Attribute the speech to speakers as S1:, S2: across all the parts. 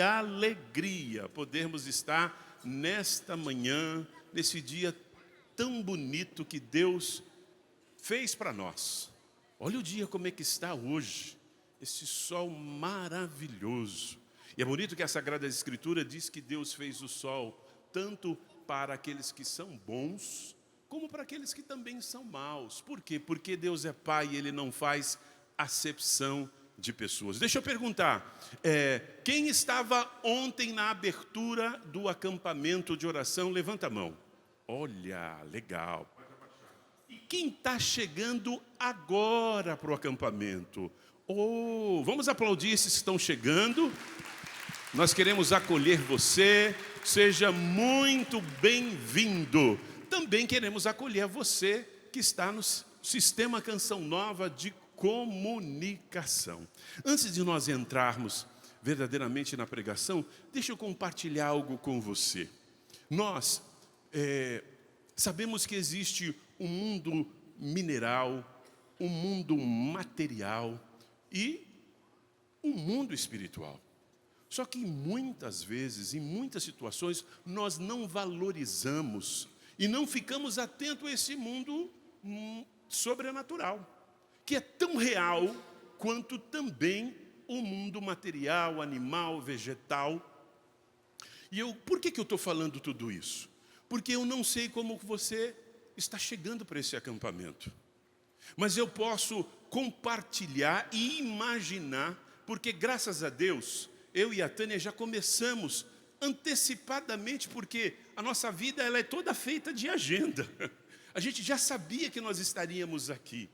S1: que alegria podermos estar nesta manhã, nesse dia tão bonito que Deus fez para nós. Olha o dia como é que está hoje, esse sol maravilhoso. E é bonito que a Sagrada Escritura diz que Deus fez o sol tanto para aqueles que são bons, como para aqueles que também são maus. Por quê? Porque Deus é Pai e Ele não faz acepção de pessoas. Deixa eu perguntar, quem estava ontem na abertura do acampamento de oração? Levanta a mão. Olha, legal. E quem está chegando agora para o acampamento? Vamos aplaudir esses que estão chegando. Nós queremos acolher você. Seja muito bem-vindo. Também queremos acolher você que está no Sistema Canção Nova de Comunicação. Antes de nós entrarmos verdadeiramente na pregação, deixa eu compartilhar algo com você. Nós sabemos que existe um mundo mineral, um mundo material e um mundo espiritual. Só que muitas vezes, em muitas situações, nós não valorizamos e não ficamos atentos a esse mundo sobrenatural, que é tão real quanto também o mundo material, animal, vegetal. E por que eu estou falando tudo isso? Porque eu não sei como você está chegando para esse acampamento. Mas eu posso compartilhar e imaginar, porque graças a Deus, eu e a Tânia já começamos antecipadamente, porque a nossa vida ela é toda feita de agenda. A gente já sabia que nós estaríamos aqui,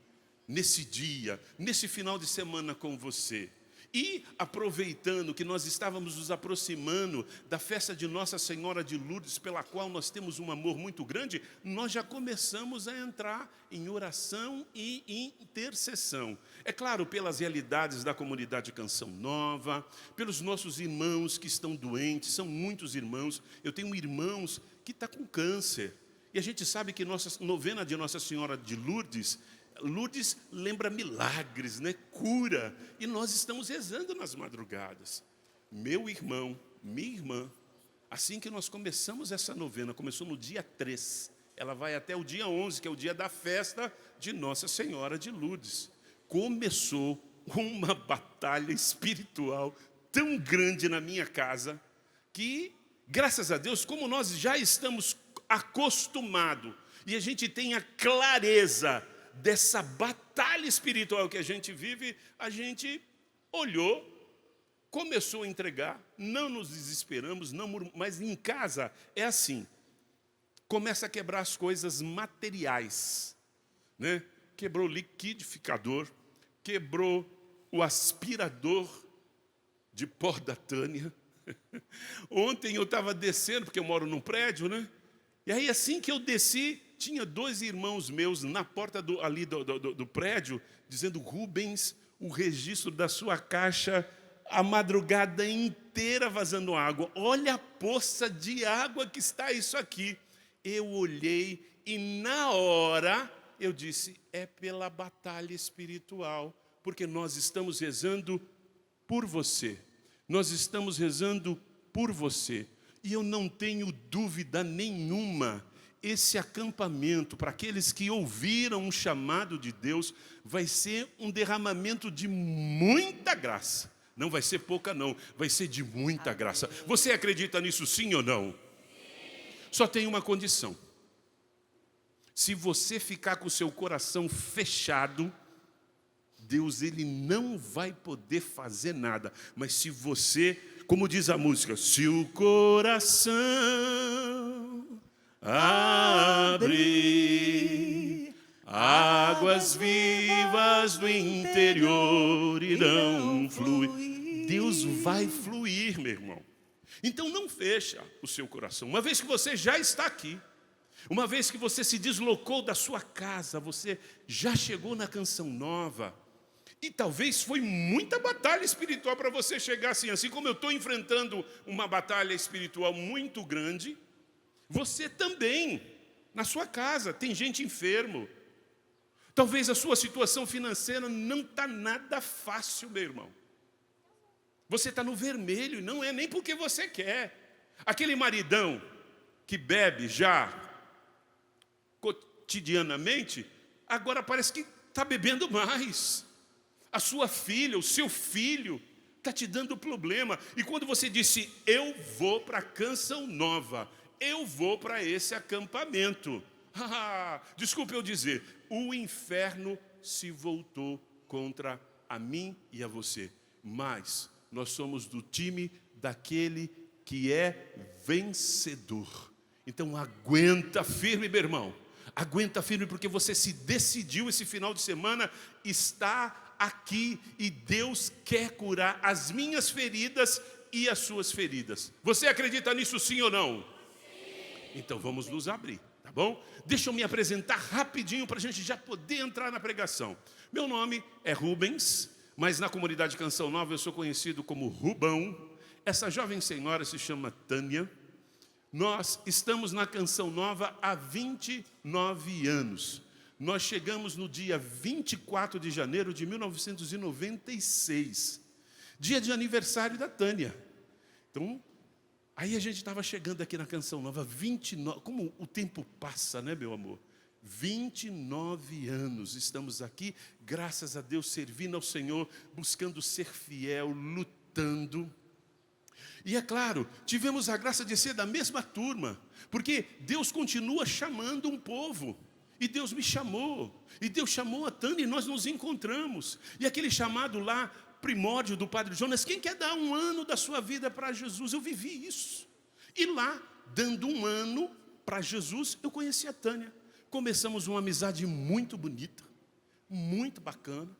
S1: nesse dia, nesse final de semana com você. E aproveitando que nós estávamos nos aproximando da festa de Nossa Senhora de Lourdes, pela qual nós temos um amor muito grande, nós já começamos a entrar em oração e intercessão. É claro, pelas realidades da comunidade Canção Nova, pelos nossos irmãos que estão doentes, são muitos irmãos. Eu tenho irmãos que estão com câncer. E a gente sabe que nossa novena de Nossa Senhora de Lourdes lembra milagres, né? Cura. E nós estamos rezando nas madrugadas. Meu irmão, minha irmã, assim que nós começamos essa novena, começou no dia 3, ela vai até o dia 11, que é o dia da festa de Nossa Senhora de Lourdes. Começou uma batalha espiritual tão grande na minha casa, que, graças a Deus, como nós já estamos acostumados, e a gente tem a clareza dessa batalha espiritual que a gente vive, a gente olhou, começou a entregar, não nos desesperamos, mas em casa é assim, começa a quebrar as coisas materiais, né? Quebrou o liquidificador, quebrou o aspirador de pó da Tânia. Ontem eu estava descendo, porque eu moro num prédio, né? E aí assim que eu desci, tinha 2 irmãos meus na porta do prédio, dizendo: Rubens, o registro da sua caixa, a madrugada inteira vazando água. Olha a poça de água que está isso aqui. Eu olhei e na hora eu disse: é pela batalha espiritual, porque nós estamos rezando por você. Nós estamos rezando por você. E eu não tenho dúvida nenhuma, esse acampamento, para aqueles que ouviram o chamado de Deus, vai ser um derramamento de muita graça. Não vai ser pouca não, vai ser de muita graça. Você acredita nisso, sim ou não? Só tem uma condição. Se você ficar com o seu coração fechado, Deus ele não vai poder fazer nada. Mas se você, como diz a música, se o coração abrir, águas vivas do interior irão fluir. Deus vai fluir, meu irmão. Então não fecha o seu coração. Uma vez que você já está aqui, uma vez que você se deslocou da sua casa, você já chegou na Canção Nova, e talvez foi muita batalha espiritual para você chegar assim como eu estou enfrentando uma batalha espiritual muito grande, você também, na sua casa, tem gente enfermo. Talvez a sua situação financeira não está nada fácil, meu irmão. Você está no vermelho, não é nem porque você quer. Aquele maridão que bebe já cotidianamente, agora parece que está bebendo mais. A sua filha, o seu filho, está te dando problema. E quando você disse, eu vou para a Canção Nova, eu vou para esse acampamento. Desculpe eu dizer, o inferno se voltou contra a mim e a você. Mas nós somos do time daquele que é vencedor. Então aguenta firme, meu irmão. Aguenta firme, porque você se decidiu esse final de semana, está aqui e Deus quer curar as minhas feridas e as suas feridas. Você acredita nisso, sim ou não? Sim. Então vamos nos abrir, tá bom? Deixa eu me apresentar rapidinho para a gente já poder entrar na pregação. Meu nome é Rubens, mas na comunidade Canção Nova eu sou conhecido como Rubão. Essa jovem senhora se chama Tânia. Nós estamos na Canção Nova há 29 anos. Nós chegamos no dia 24 de janeiro de 1996, dia de aniversário da Tânia. Então, aí a gente estava chegando aqui na Canção Nova, 29, como o tempo passa, né, meu amor? 29 anos estamos aqui, graças a Deus, servindo ao Senhor, buscando ser fiel, lutando. E é claro, tivemos a graça de ser da mesma turma, porque Deus continua chamando um povo. E Deus me chamou, e Deus chamou a Tânia, e nós nos encontramos. E aquele chamado lá, primórdio do Padre Jonas, quem quer dar um ano da sua vida para Jesus? Eu vivi isso. E lá, dando um ano para Jesus, eu conheci a Tânia. Começamos uma amizade muito bonita, muito bacana.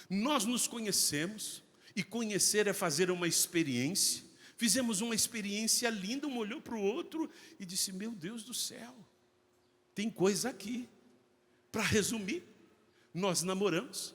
S1: Nós nos conhecemos, e conhecer é fazer uma experiência. Fizemos uma experiência linda, um olhou para o outro e disse, meu Deus do céu, tem coisa aqui. Para resumir, nós namoramos,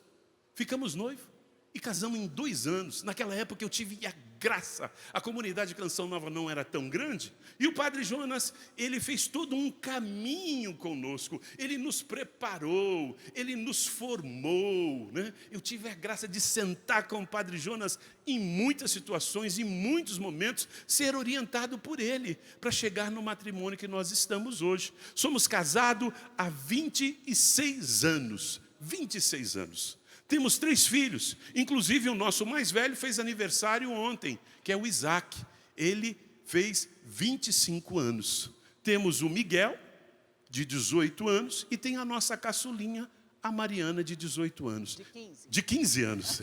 S1: ficamos noivos e casamos em 2 anos. Naquela época eu tive a graça, a comunidade Canção Nova não era tão grande, e o Padre Jonas, ele fez todo um caminho conosco, ele nos preparou, ele nos formou, né? Eu tive a graça de sentar com o Padre Jonas em muitas situações, em muitos momentos, ser orientado por ele, para chegar no matrimônio que nós estamos hoje. Somos casados há 26 anos, 26 anos. Temos 3 filhos, inclusive o nosso mais velho fez aniversário ontem, que é o Isaac. Ele fez 25 anos. Temos o Miguel, de 18 anos, e tem a nossa caçulinha, a Mariana, de 18 anos. De 15 anos.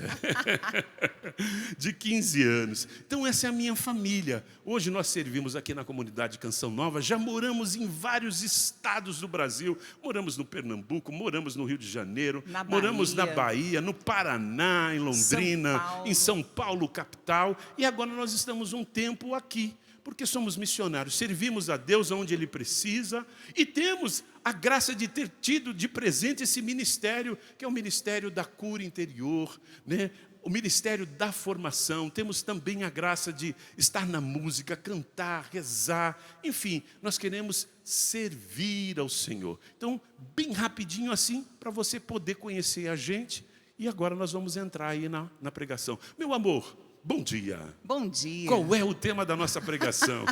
S1: De 15 anos. Então essa é a minha família. Hoje nós servimos aqui na comunidade Canção Nova, já moramos em vários estados do Brasil. Moramos no Pernambuco, moramos no Rio de Janeiro, moramos na Bahia, no Paraná, em Londrina, em São Paulo, capital. E agora nós estamos um tempo aqui, porque somos missionários, servimos a Deus onde Ele precisa e temos a graça de ter tido de presente esse ministério, que é o ministério da cura interior, né? O ministério da formação. Temos também a graça de estar na música, cantar, rezar, enfim, nós queremos servir ao Senhor. Então, bem rapidinho assim, para você poder conhecer a gente, e agora nós vamos entrar aí na pregação. Meu amor, bom dia.
S2: Bom dia.
S1: Qual é o tema da nossa pregação?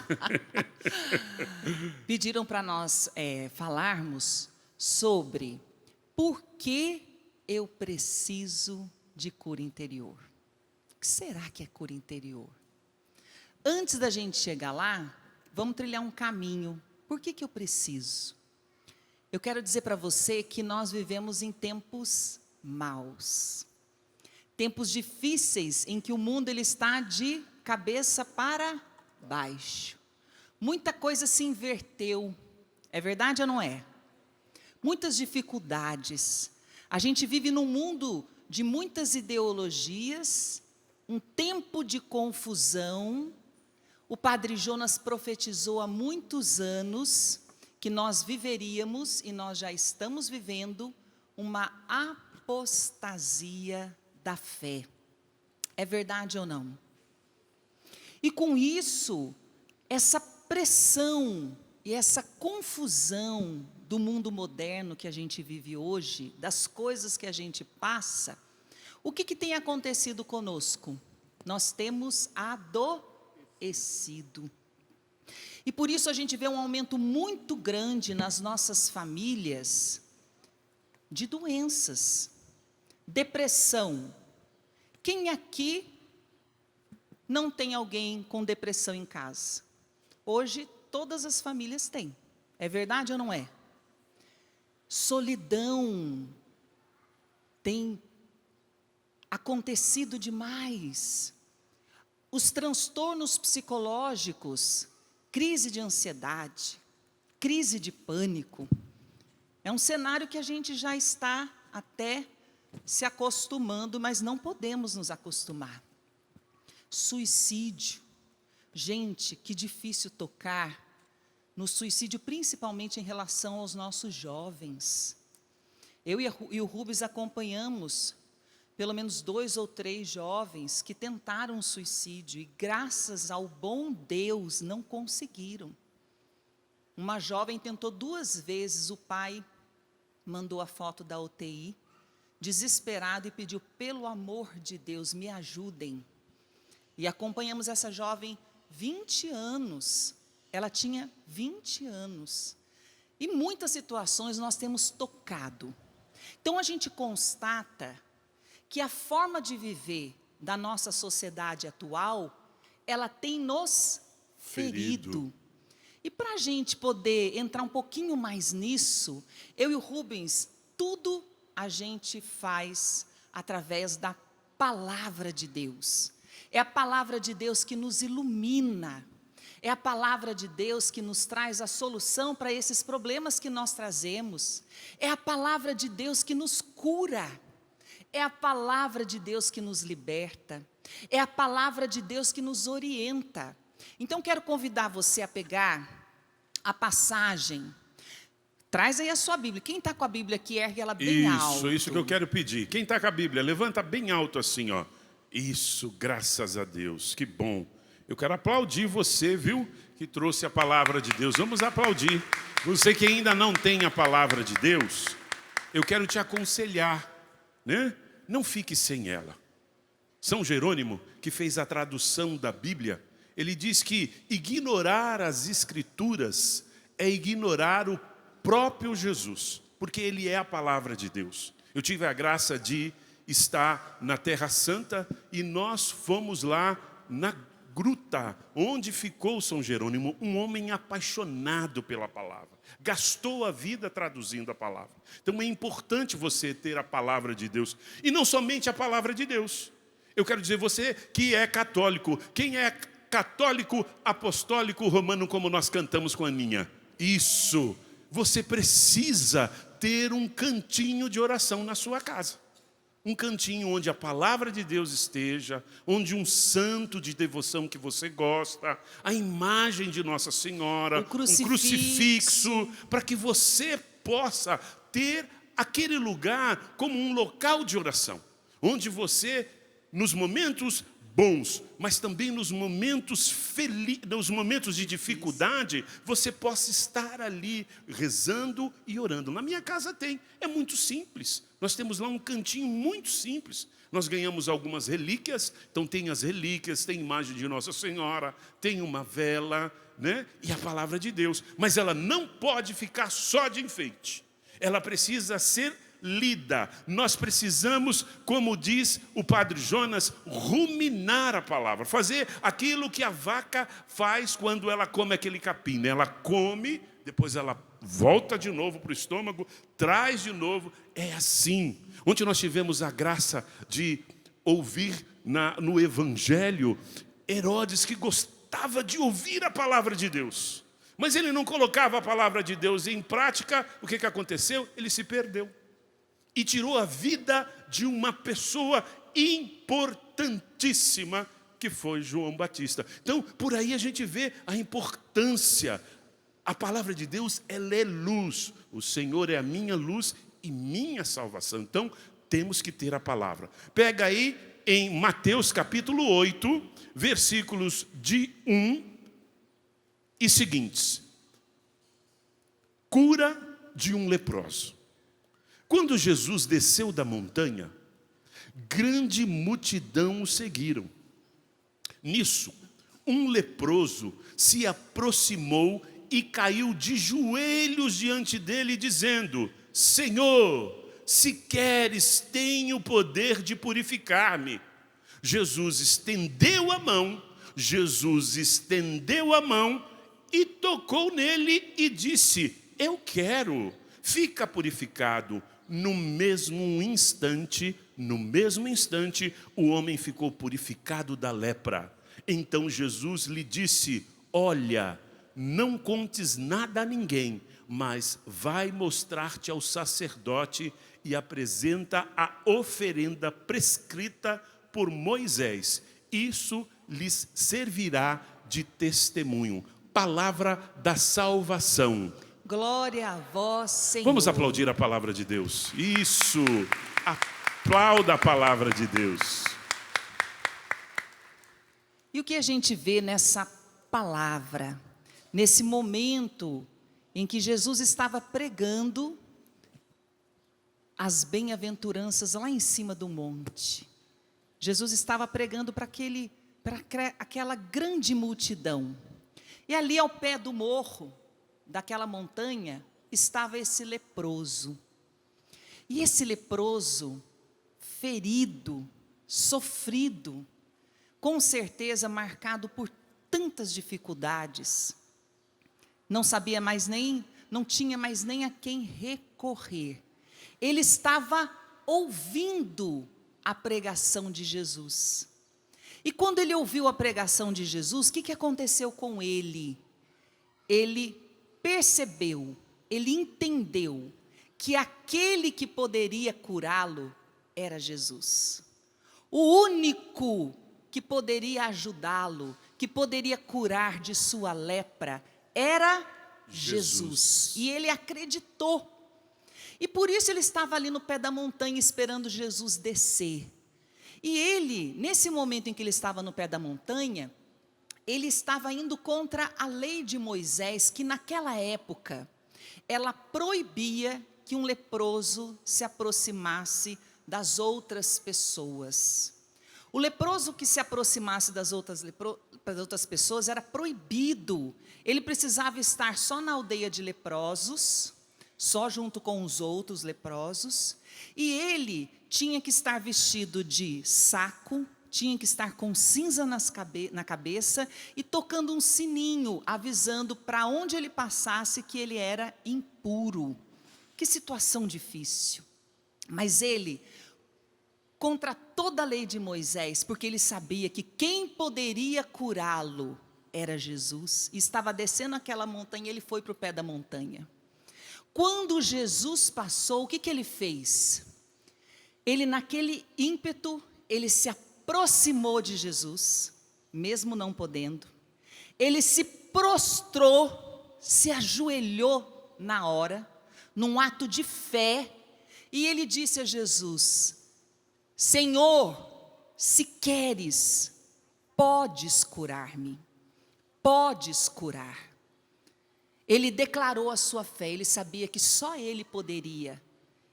S2: Pediram para nós falarmos sobre por que eu preciso de cura interior. O que será que é cura interior? Antes da gente chegar lá, vamos trilhar um caminho. Por que eu preciso? Eu quero dizer para você que nós vivemos em tempos maus. Tempos difíceis em que o mundo ele está de cabeça para baixo. Muita coisa se inverteu. É verdade ou não é? Muitas dificuldades. A gente vive num mundo de muitas ideologias, um tempo de confusão. O Padre Jonas profetizou há muitos anos que nós viveríamos, e nós já estamos vivendo, uma apostasia da fé. É verdade ou não? E com isso, essa pressão e essa confusão do mundo moderno que a gente vive hoje, das coisas que a gente passa, o que tem acontecido conosco? nós temos adoecido. E por isso a gente vê um aumento muito grande nas nossas famílias de doenças, depressão. Quem aqui não tem alguém com depressão em casa? Hoje todas as famílias têm. É verdade ou não é? Solidão tem acontecido demais. Os transtornos psicológicos, crise de ansiedade, crise de pânico, é um cenário que a gente já está até se acostumando, mas não podemos nos acostumar. Suicídio. Gente, que difícil tocar no suicídio, principalmente em relação aos nossos jovens. Eu e o Rubens acompanhamos pelo menos 2 ou 3 jovens que tentaram suicídio e, graças ao bom Deus, não conseguiram. Uma jovem tentou 2 vezes, o pai mandou a foto da UTI, desesperado, e pediu: pelo amor de Deus, me ajudem. E acompanhamos essa jovem 20 anos, ela tinha 20 anos. E muitas situações nós temos tocado. Então a gente constata que a forma de viver da nossa sociedade atual, ela tem nos ferido. E para a gente poder entrar um pouquinho mais nisso, eu e o Rubens, tudo a gente faz através da palavra de Deus. É a palavra de Deus que nos ilumina. É a palavra de Deus que nos traz a solução para esses problemas que nós trazemos. É a palavra de Deus que nos cura. É a palavra de Deus que nos liberta. É a palavra de Deus que nos orienta. Então, quero convidar você a pegar a passagem. Traz aí a sua Bíblia. Quem está com a Bíblia aqui, ergue ela bem alto.
S1: Isso que eu quero pedir. Quem está com a Bíblia, levanta bem alto assim, ó. Isso, graças a Deus, que bom. Eu quero aplaudir você, viu, que trouxe a palavra de Deus. Vamos aplaudir. Você que ainda não tem a palavra de Deus, eu quero te aconselhar, né? Não fique sem ela. São Jerônimo, que fez a tradução da Bíblia, ele diz que ignorar as Escrituras é ignorar o próprio Jesus, porque ele é a palavra de Deus. Eu tive a graça de estar na Terra Santa e nós fomos lá na gruta onde ficou São Jerônimo, um homem apaixonado pela palavra, gastou a vida traduzindo a palavra. Então é importante você ter a palavra de Deus, e não somente a palavra de Deus. Eu quero dizer, você que é católico, quem é católico, apostólico, romano, como nós cantamos com a Aninha, isso, você precisa ter um cantinho de oração na sua casa. Um cantinho onde a palavra de Deus esteja, onde um santo de devoção que você gosta, a imagem de Nossa Senhora, um crucifixo, para que você possa ter aquele lugar como um local de oração, onde você, nos momentos bons, mas também nos momentos nos momentos de dificuldade, você possa estar ali rezando e orando. Na minha casa tem, é muito simples. Nós temos lá um cantinho muito simples. Nós ganhamos algumas relíquias, então tem as relíquias, tem imagem de Nossa Senhora, tem uma vela, né? E a palavra de Deus. Mas ela não pode ficar só de enfeite. Ela precisa ser lida. Nós precisamos, como diz o Padre Jonas, ruminar a palavra, fazer aquilo que a vaca faz quando ela come aquele capim, né? Ela come, depois ela volta de novo para o estômago, traz de novo. É assim. Ontem nós tivemos a graça de ouvir no Evangelho Herodes, que gostava de ouvir a palavra de Deus, mas ele não colocava a palavra de Deus em prática. O que aconteceu? Ele se perdeu e tirou a vida de uma pessoa importantíssima, que foi João Batista. Então, por aí a gente vê a importância. A palavra de Deus, ela é luz. O Senhor é a minha luz e minha salvação. Então, temos que ter a palavra. Pega aí em Mateus capítulo 8, versículos de 1 e seguintes. Cura de um leproso. Quando Jesus desceu da montanha, grande multidão o seguiram. Nisso, um leproso se aproximou e caiu de joelhos diante dele, dizendo: Senhor, se queres, tenho o poder de purificar-me. Jesus estendeu a mão e tocou nele e disse: eu quero, fica purificado. No mesmo instante, o homem ficou purificado da lepra. Então Jesus lhe disse: olha, não contes nada a ninguém, mas vai mostrar-te ao sacerdote e apresenta a oferenda prescrita por Moisés. Isso lhes servirá de testemunho. Palavra da salvação.
S2: Glória a vós, Senhor.
S1: Vamos aplaudir a palavra de Deus. Isso, aplauda a palavra de Deus.
S2: E o que a gente vê nessa palavra, nesse momento em que Jesus estava pregando as bem-aventuranças lá em cima do monte. Jesus estava pregando para aquela grande multidão. E ali ao pé do morro, daquela montanha, estava esse leproso. E esse leproso, ferido, sofrido, com certeza marcado por tantas dificuldades, não tinha mais nem a quem recorrer. Ele estava ouvindo a pregação de Jesus. E quando ele ouviu a pregação de Jesus, o que aconteceu com ele? Ele percebeu, ele entendeu que aquele que poderia curá-lo era Jesus. O único que poderia ajudá-lo, que poderia curar de sua lepra, era Jesus. E ele acreditou. E por isso ele estava ali no pé da montanha esperando Jesus descer. E ele, nesse momento em que ele estava no pé da montanha, ele estava indo contra a lei de Moisés, que naquela época, ela proibia que um leproso se aproximasse das outras pessoas. O leproso que se aproximasse das outras pessoas era proibido. Ele precisava estar só na aldeia de leprosos, só junto com os outros leprosos, e ele tinha que estar vestido de saco, tinha que estar com cinza na cabeça e tocando um sininho, avisando para onde ele passasse que ele era impuro. Que situação difícil. Mas ele, contra toda a lei de Moisés, porque ele sabia que quem poderia curá-lo era Jesus, e estava descendo aquela montanha, ele foi para o pé da montanha. Quando Jesus passou, o que ele fez? Ele, naquele ímpeto, ele se aproximou de Jesus, mesmo não podendo. Ele se prostrou, se ajoelhou na hora, num ato de fé, e ele disse a Jesus: Senhor, se queres, podes curar-me, podes curar. Ele declarou a sua fé, ele sabia que só ele poderia.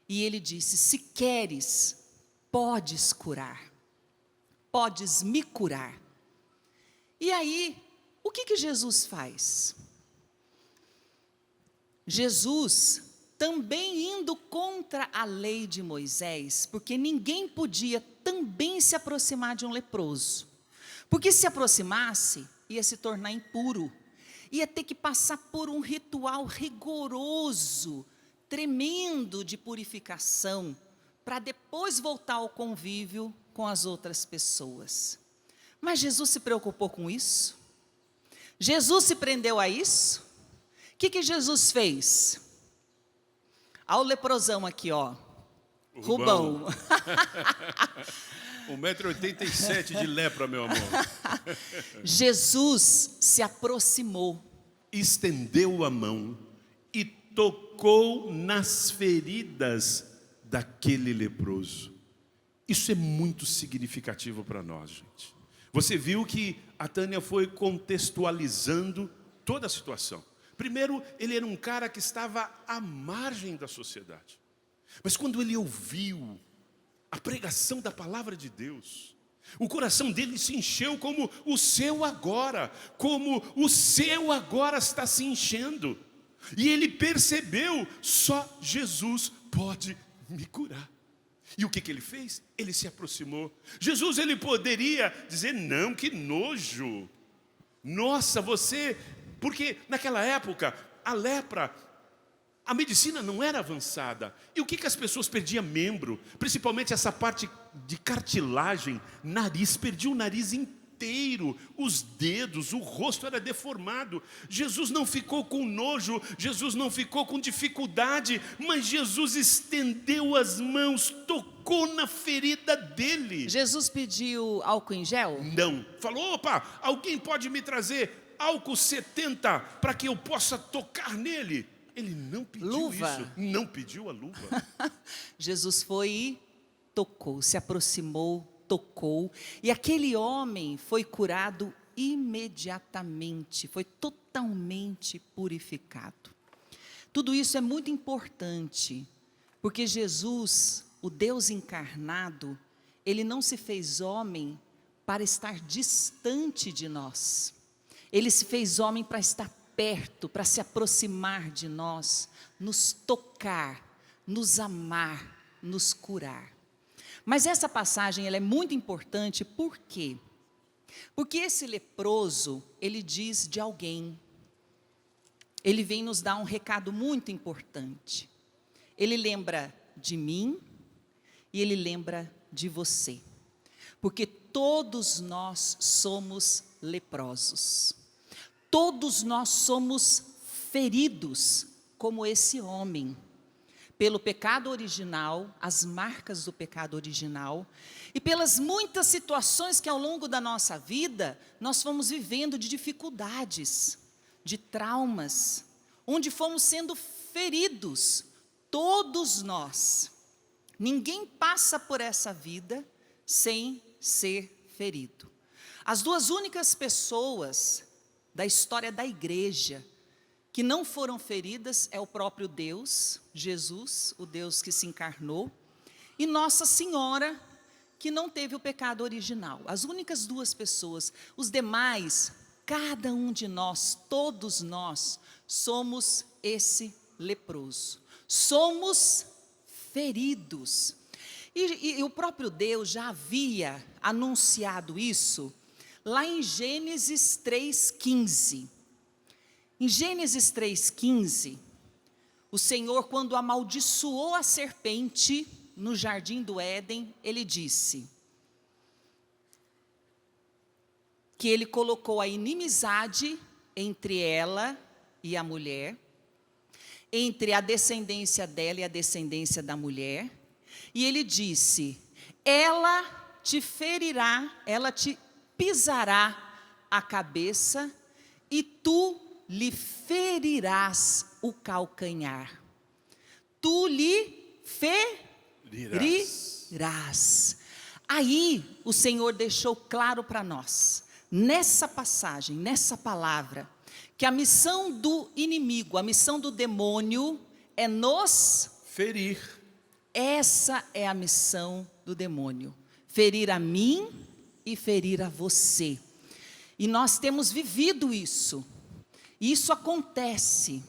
S2: E ele disse: se queres, podes curar, podes me curar. E aí, o que Jesus faz? Jesus, também indo contra a lei de Moisés, porque ninguém podia também se aproximar de um leproso, porque se aproximasse, ia se tornar impuro, ia ter que passar por um ritual rigoroso, tremendo de purificação, para depois voltar ao convívio com as outras pessoas. Mas Jesus se preocupou com isso? Jesus se prendeu a isso? O que Jesus fez? Olha o leprosão aqui, ó. Rubão.
S1: 1,87 m de lepra, meu amor.
S2: Jesus se aproximou,
S1: estendeu a mão e tocou nas feridas daquele leproso. Isso é muito significativo para nós, gente. Você viu que a Tânia foi contextualizando toda a situação. Primeiro, ele era um cara que estava à margem da sociedade. Mas quando ele ouviu a pregação da palavra de Deus, O coração dele se encheu como o seu agora está se enchendo. E ele percebeu, só Jesus pode me curar. E o que ele fez? Ele se aproximou. Jesus, ele poderia dizer, não, que nojo. Nossa, você... Porque naquela época, a lepra, a medicina não era avançada. E o que as pessoas perdiam? Membro, principalmente essa parte de cartilagem, nariz, perdia o nariz inteiro, os dedos, o rosto era deformado. Jesus não ficou com nojo, Jesus não ficou com dificuldade, mas Jesus estendeu as mãos, tocou na ferida dele.
S2: Jesus pediu álcool em gel?
S1: Não. Falou, opa, alguém pode me trazer álcool 70 para que eu possa tocar nele? Ele não pediu
S2: luva.
S1: Isso. Não pediu a luva.
S2: Jesus foi e tocou, se aproximou, tocou. E aquele homem foi curado imediatamente, foi totalmente purificado. Tudo isso é muito importante, porque Jesus, o Deus encarnado, ele não se fez homem para estar distante de nós. Ele se fez homem para estar perto, para se aproximar de nós, nos tocar, nos amar, nos curar. Mas essa passagem ela é muito importante, por quê? Porque esse leproso, ele diz de alguém, ele vem nos dar um recado muito importante. Ele lembra de mim e ele lembra de você, porque todos nós somos leprosos. Todos nós somos feridos, como esse homem, pelo pecado original, as marcas do pecado original, e pelas muitas situações que ao longo da nossa vida, nós fomos vivendo de dificuldades, de traumas, onde fomos sendo feridos, todos nós. Ninguém passa por essa vida sem ser ferido. As duas únicas pessoas da história da igreja que não foram feridas é o próprio Deus, Jesus, o Deus que se encarnou, e Nossa Senhora, que não teve o pecado original. As únicas duas pessoas. Os demais, cada um de nós, todos nós, somos esse leproso. Somos feridos. E o próprio Deus já havia anunciado isso lá em Gênesis 3,15. Em Gênesis 3,15, o Senhor, quando amaldiçoou a serpente no jardim do Éden, ele disse que ele colocou a inimizade entre ela e a mulher, entre a descendência dela e a descendência da mulher, e ele disse, ela te ferirá, ela te pisará a cabeça e tu lhe ferirás o calcanhar. Tu lhe ferirás. Aí o Senhor deixou claro para nós, nessa passagem, nessa palavra, que a missão do inimigo, a missão do demônio é nos
S1: ferir.
S2: Essa é a missão do demônio, ferir a mim e ferir a você. E nós temos vivido isso. Isso acontece.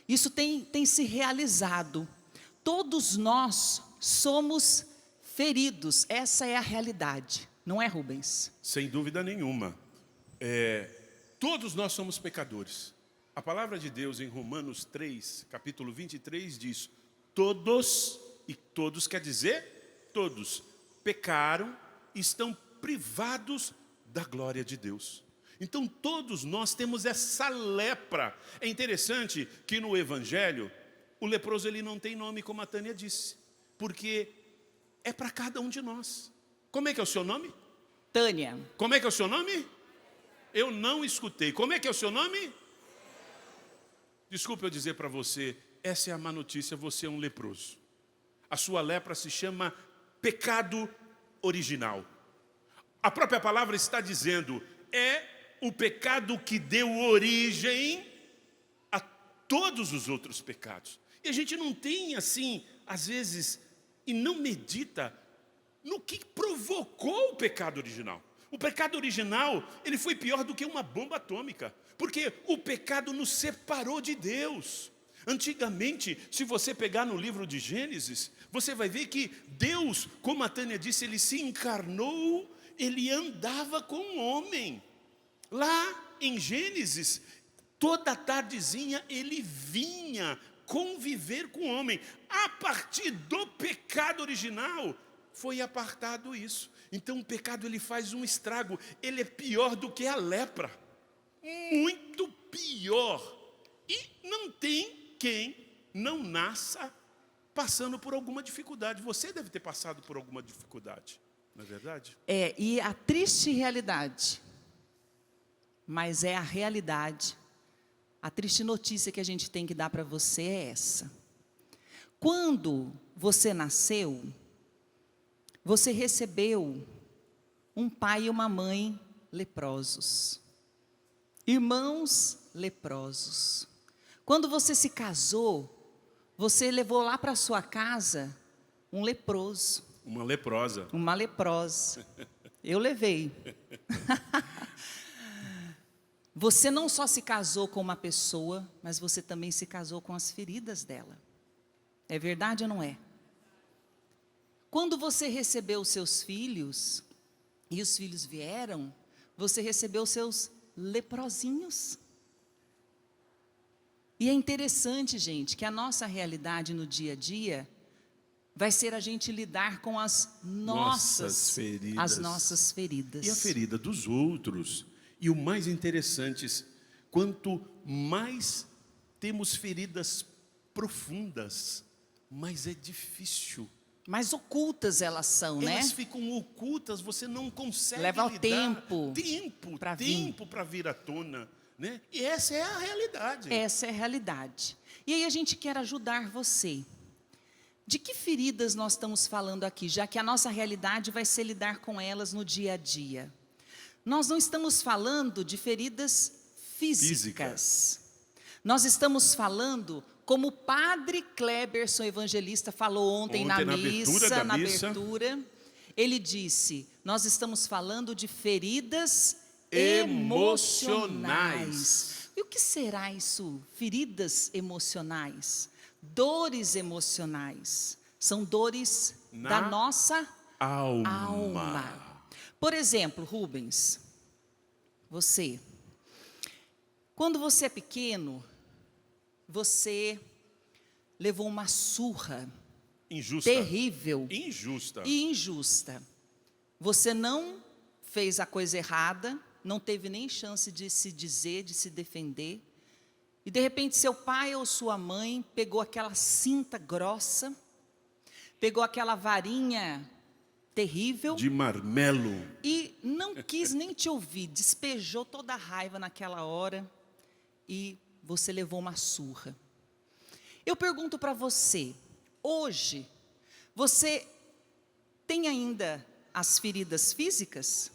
S2: Isso tem se realizado. Todos nós somos feridos. Essa é a realidade. Não é, Rubens?
S1: Sem dúvida nenhuma. Todos nós somos pecadores. A palavra de Deus em Romanos 3, capítulo 23 diz, todos, e todos quer dizer todos, pecaram e estão privados da glória de Deus. Então todos nós temos essa lepra. É interessante que no Evangelho, o leproso ele não tem nome, como a Tânia disse, porque é para cada um de nós. Como é que é o seu nome?
S2: Tânia.
S1: Como é que é o seu nome? Eu não escutei. Como é que é o seu nome? Desculpe eu dizer para você, essa é a má notícia, você é um leproso. A sua lepra se chama pecado original. A própria palavra está dizendo, é o pecado que deu origem a todos os outros pecados. E a gente não tem assim, às vezes, e não medita no que provocou o pecado original. O pecado original, ele foi pior do que uma bomba atômica, porque o pecado nos separou de Deus. Antigamente, se você pegar no livro de Gênesis, você vai ver que Deus, como a Tânia disse, ele se encarnou, ele andava com o homem. Lá em Gênesis, toda tardezinha ele vinha conviver com o homem. A partir do pecado original, foi apartado isso. Então o pecado ele faz um estrago, ele é pior do que a lepra. Muito pior. E não tem quem não nasça passando por alguma dificuldade. Você deve ter passado por alguma dificuldade, não é verdade?
S2: E a triste realidade, mas é a realidade, a triste notícia que a gente tem que dar para você é essa. Quando você nasceu, você recebeu um pai e uma mãe leprosos, irmãos leprosos. Quando você se casou, você levou lá para sua casa um leproso.
S1: Uma leprosa.
S2: Uma leprosa. Eu levei. Você não só se casou com uma pessoa, mas você também se casou com as feridas dela. É verdade ou não é? Quando você recebeu os seus filhos, e os filhos vieram, você recebeu os seus leprozinhos. E é interessante, gente, que a nossa realidade no dia a dia vai ser a gente lidar com as nossas feridas.
S1: E a ferida dos outros. E o mais interessante, quanto mais temos feridas profundas, mais é difícil.
S2: Mais ocultas elas são, né?
S1: Elas ficam ocultas, você não consegue
S2: Leva o
S1: lidar.
S2: tempo para
S1: vir à tona, né? E essa é a realidade.
S2: Essa é a realidade. E aí a gente quer ajudar você. De que feridas nós estamos falando aqui, já que a nossa realidade vai ser lidar com elas no dia a dia? Nós não estamos falando de feridas físicas. Nós estamos falando, como o padre Kleberson Evangelista falou ontem na abertura, ele disse, nós estamos falando de feridas emocionais. E o que será isso? Feridas emocionais, dores emocionais, são dores da nossa alma. Por exemplo, Rubens, você, quando você é pequeno, você levou uma surra
S1: injusta,
S2: terrível,
S1: injusta.
S2: Você não fez a coisa errada, não teve nem chance de se dizer, de se defender. E de repente seu pai ou sua mãe pegou aquela cinta grossa, pegou aquela varinha terrível
S1: de marmelo
S2: e não quis nem te ouvir, despejou toda a raiva naquela hora e você levou uma surra. Eu pergunto para você, hoje, você tem ainda as feridas físicas?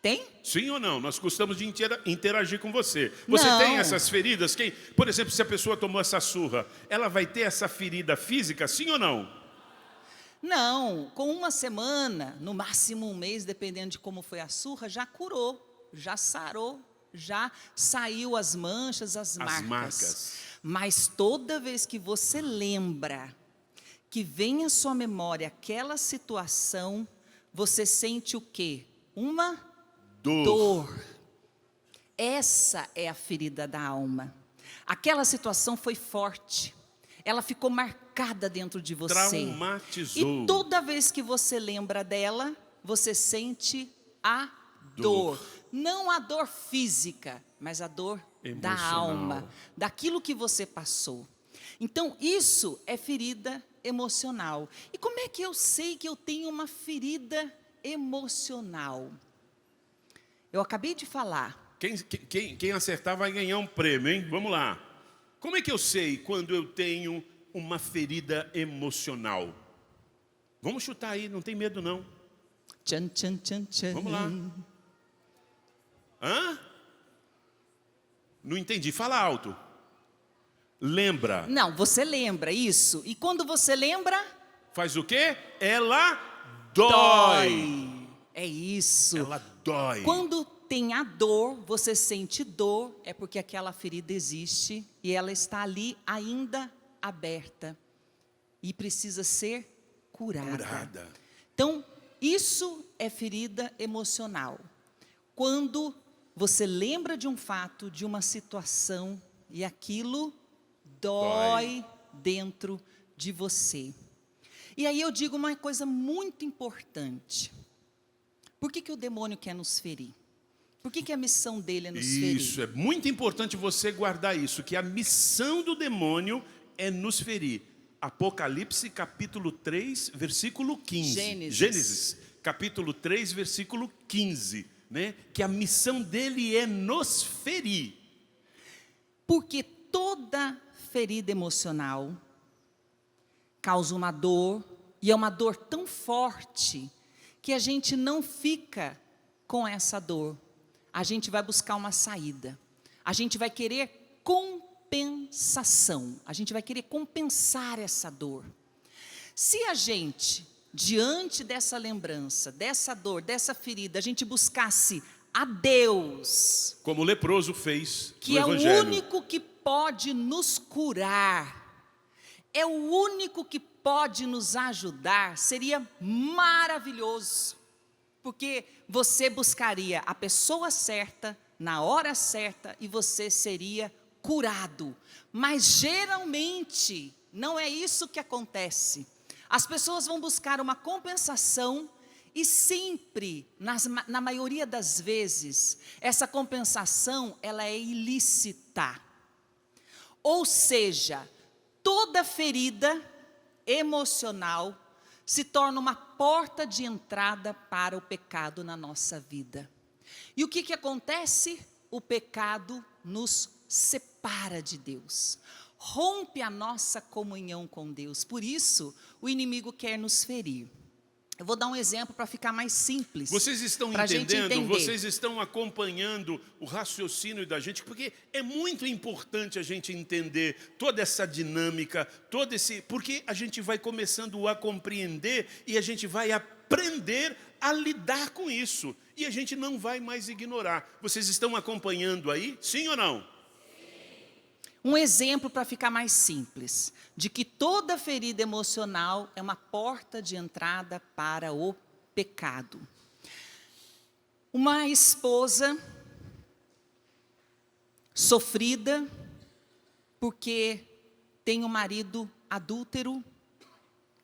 S2: Tem?
S1: Sim ou não? Nós gostamos de interagir com você. Você
S2: não.
S1: Tem essas feridas? Por exemplo, se a pessoa tomou essa surra, ela vai ter essa ferida física, sim ou não?
S2: Não, com uma semana, no máximo um mês, dependendo de como foi a surra, já curou, já sarou, já saiu as manchas, as marcas. Mas toda vez que você lembra, que vem à sua memória aquela situação, você sente o quê? Uma dor. Essa é a ferida da alma. Aquela situação foi forte. Ela ficou marcada dentro de você.
S1: Traumatizou.
S2: E toda vez que você lembra dela, você sente a dor. Não a dor física, mas a dor emocional. Da alma, daquilo que você passou. Então, isso é ferida emocional. E como é que eu sei que eu tenho uma ferida emocional? Eu acabei de falar.
S1: Quem acertar vai ganhar um prêmio, hein? Vamos lá. Como é que eu sei quando eu tenho uma ferida emocional? Vamos chutar aí, não tem medo não.
S2: Tchan, tchan, tchan, tchan.
S1: Vamos lá. Hã? Não entendi, fala alto. Lembra.
S2: Não, você lembra isso. E quando você lembra?
S1: Faz o quê? Ela dói.
S2: É isso.
S1: Ela dói.
S2: Quando tem a dor, você sente dor, é porque aquela ferida existe e ela está ali ainda aberta e precisa ser curada. Então, isso é ferida emocional. Quando você lembra de um fato, de uma situação e aquilo dói dentro de você. E aí eu digo uma coisa muito importante. Por que o demônio quer nos ferir? Por que a missão dele é nos ferir?
S1: Isso, é muito importante você guardar isso, que a missão do demônio é nos ferir. Apocalipse capítulo 3, versículo 15. Gênesis capítulo 3, versículo 15. Né? Que a missão dele é nos ferir.
S2: Porque toda ferida emocional causa uma dor, e é uma dor tão forte que a gente não fica com essa dor. A gente vai buscar uma saída. A gente vai querer compensação. A gente vai querer compensar essa dor. Se a gente, diante dessa lembrança, dessa dor, dessa ferida, a gente buscasse a Deus,
S1: como o leproso fez
S2: que
S1: no
S2: é
S1: Evangelho.
S2: o único que pode nos curar, é o único que pode nos ajudar, seria maravilhoso, porque você buscaria a pessoa certa, na hora certa, e você seria curado. Mas geralmente não é isso que acontece. As pessoas vão buscar uma compensação e sempre, na maioria das vezes, essa compensação ela é ilícita. Ou seja, toda ferida emocional se torna uma porta de entrada para o pecado na nossa vida. E o que acontece? O pecado nos separa de Deus, rompe a nossa comunhão com Deus. Por isso, o inimigo quer nos ferir. Eu vou dar um exemplo para ficar mais simples.
S1: Vocês estão entendendo? Vocês estão acompanhando o raciocínio da gente? Porque é muito importante a gente entender toda essa dinâmica, porque a gente vai começando a compreender e a gente vai aprender a lidar com isso. E a gente não vai mais ignorar. Vocês estão acompanhando aí? Sim ou não?
S2: Um exemplo para ficar mais simples, de que toda ferida emocional é uma porta de entrada para o pecado. Uma esposa sofrida porque tem um marido adúltero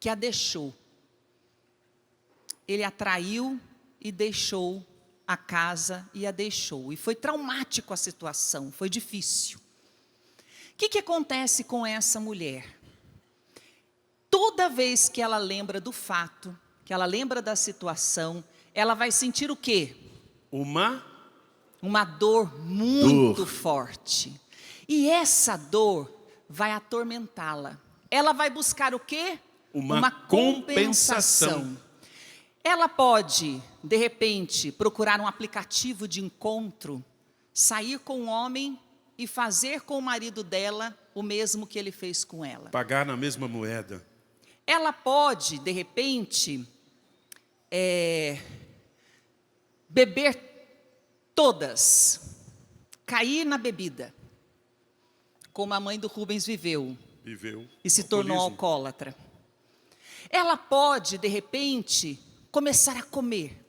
S2: que a deixou. Ele a traiu e deixou a casa e a deixou. E foi traumático a situação, foi difícil. O que acontece com essa mulher? Toda vez que ela lembra do fato, que ela lembra da situação, ela vai sentir o quê? Uma dor muito forte. E essa dor vai atormentá-la. Ela vai buscar o quê? Uma compensação. Ela pode, de repente, procurar um aplicativo de encontro, sair com um homem e fazer com o marido dela o mesmo que ele fez com ela.
S1: Pagar na mesma moeda.
S2: Ela pode, de repente, beber todas, cair na bebida, como a mãe do Rubens viveu e se tornou alcoólatra. Ela pode, de repente, começar a comer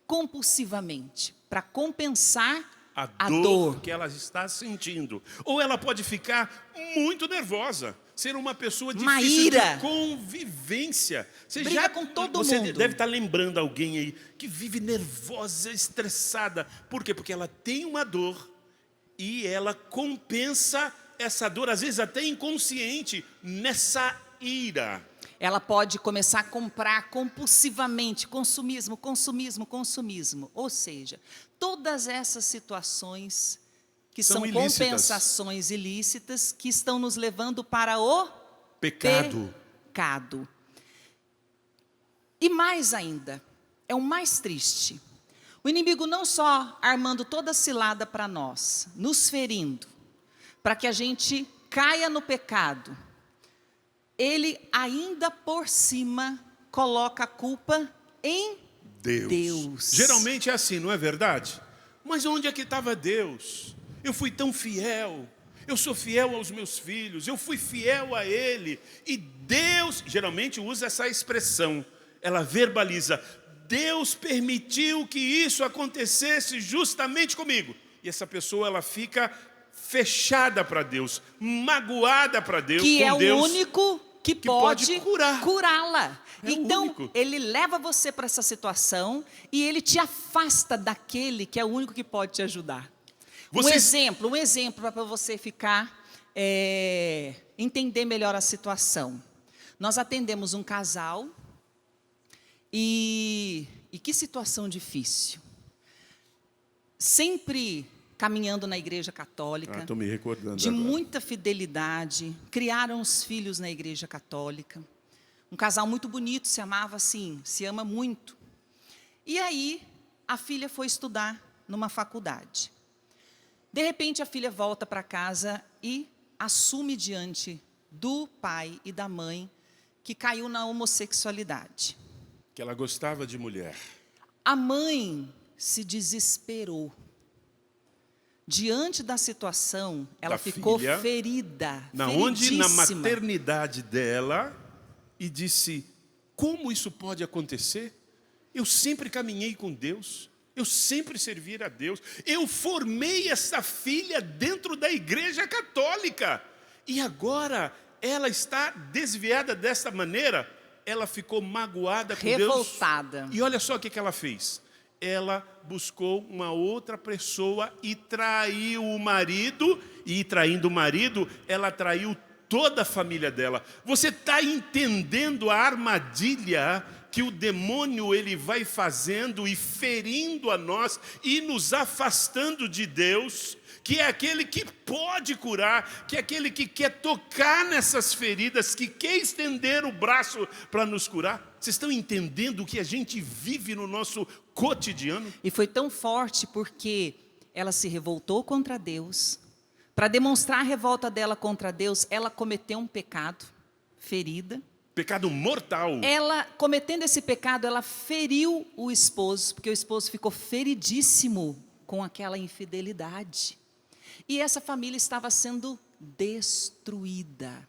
S2: compulsivamente, para compensar a dor
S1: que ela está sentindo. Ou ela pode ficar muito nervosa, ser uma pessoa difícil de convivência.
S2: Briga com todo mundo.
S1: Você deve estar lembrando alguém aí que vive nervosa, estressada. Por quê? Porque ela tem uma dor e ela compensa essa dor, às vezes até inconsciente, nessa ira.
S2: Ela pode começar a comprar compulsivamente, consumismo. Ou seja, todas essas situações que são compensações ilícitas que estão nos levando para o pecado. E mais ainda, é o mais triste. O inimigo não só armando toda cilada para nós, nos ferindo, para que a gente caia no pecado, ele ainda por cima coloca a culpa em Deus.
S1: Geralmente é assim, não é verdade? Mas onde é que estava Deus? Eu fui tão fiel. Eu sou fiel aos meus filhos. Eu fui fiel a Ele. E Deus, geralmente usa essa expressão. Ela verbaliza. Deus permitiu que isso acontecesse justamente comigo. E essa pessoa, ela fica fechada para Deus, magoada para Deus.
S2: Que
S1: com
S2: é
S1: Deus,
S2: o único que
S1: pode
S2: curá-la.
S1: É
S2: então,
S1: o único.
S2: ele leva você para essa situação e ele te afasta daquele que é o único que pode te ajudar. Um exemplo para você ficar, entender melhor a situação. Nós atendemos um casal e que situação difícil. Sempre caminhando na igreja católica,
S1: estou me recordando
S2: de
S1: agora.
S2: muita fidelidade, criaram os filhos na igreja católica. Um casal muito bonito, se amava assim, se ama muito. E aí, a filha foi estudar numa faculdade. De repente, a filha volta para casa e assume diante do pai e da mãe que caiu na homossexualidade.
S1: Que ela gostava de mulher.
S2: A mãe se desesperou. Diante da situação, ela ficou
S1: filha,
S2: ferida,
S1: onde na
S2: feridíssima.
S1: maternidade dela, e disse: como isso pode acontecer? Eu sempre caminhei com Deus, eu sempre servi a Deus, eu formei essa filha dentro da igreja católica, e agora ela está desviada dessa maneira. Ela ficou magoada com
S2: revoltada.
S1: Deus. E olha só o que ela fez. Ela buscou uma outra pessoa e traiu o marido. E traindo o marido, ela traiu toda a família dela. Você está entendendo a armadilha que o demônio ele vai fazendo e ferindo a nós e nos afastando de Deus, que é aquele que pode curar, que é aquele que quer tocar nessas feridas, que quer estender o braço para nos curar. Vocês estão entendendo o que a gente vive no nosso cotidiano?
S2: E foi tão forte porque ela se revoltou contra Deus. Para demonstrar a revolta dela contra Deus, ela cometeu um pecado, ferida.
S1: Pecado mortal.
S2: Ela, cometendo esse pecado, ela feriu o esposo, porque o esposo ficou feridíssimo com aquela infidelidade. E essa família estava sendo destruída.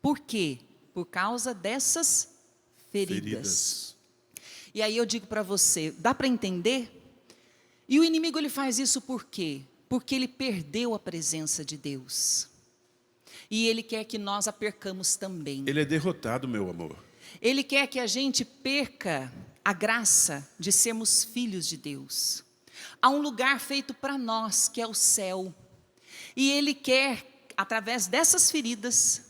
S2: Por quê? Por causa dessas feridas. E aí eu digo para você, dá para entender? E o inimigo ele faz isso por quê? Porque ele perdeu a presença de Deus. E ele quer que nós a percamos também.
S1: Ele é derrotado, meu amor.
S2: Ele quer que a gente perca a graça de sermos filhos de Deus. Há um lugar feito para nós, que é o céu. E Ele quer, através dessas feridas,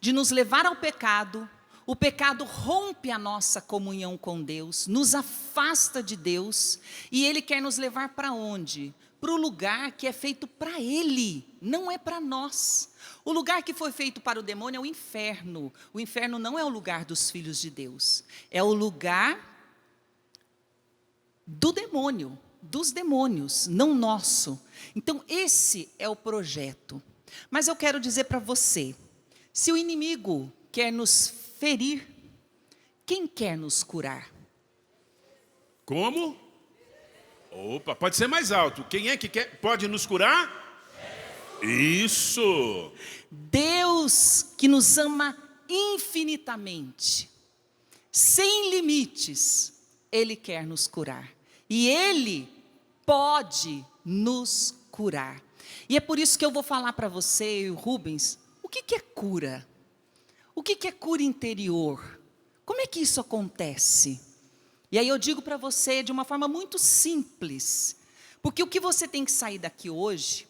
S2: de nos levar ao pecado. O pecado rompe a nossa comunhão com Deus, nos afasta de Deus. E Ele quer nos levar para onde? Para o lugar que é feito para Ele, não é para nós. O lugar que foi feito para o demônio é o inferno. O inferno não é o lugar dos filhos de Deus. É o lugar do demônio, dos demônios, não nosso. Então esse é o projeto. Mas eu quero dizer para você, se o inimigo quer nos ferir, quem quer nos curar?
S1: Como? Opa, pode ser mais alto. Quem é que pode nos curar? Isso!
S2: Deus que nos ama infinitamente, sem limites, Ele quer nos curar. E Ele pode nos curar. E é por isso que eu vou falar para você, Rubens, o que é cura? O que é cura interior? Como é que isso acontece? E aí eu digo para você de uma forma muito simples, porque o que você tem que sair daqui hoje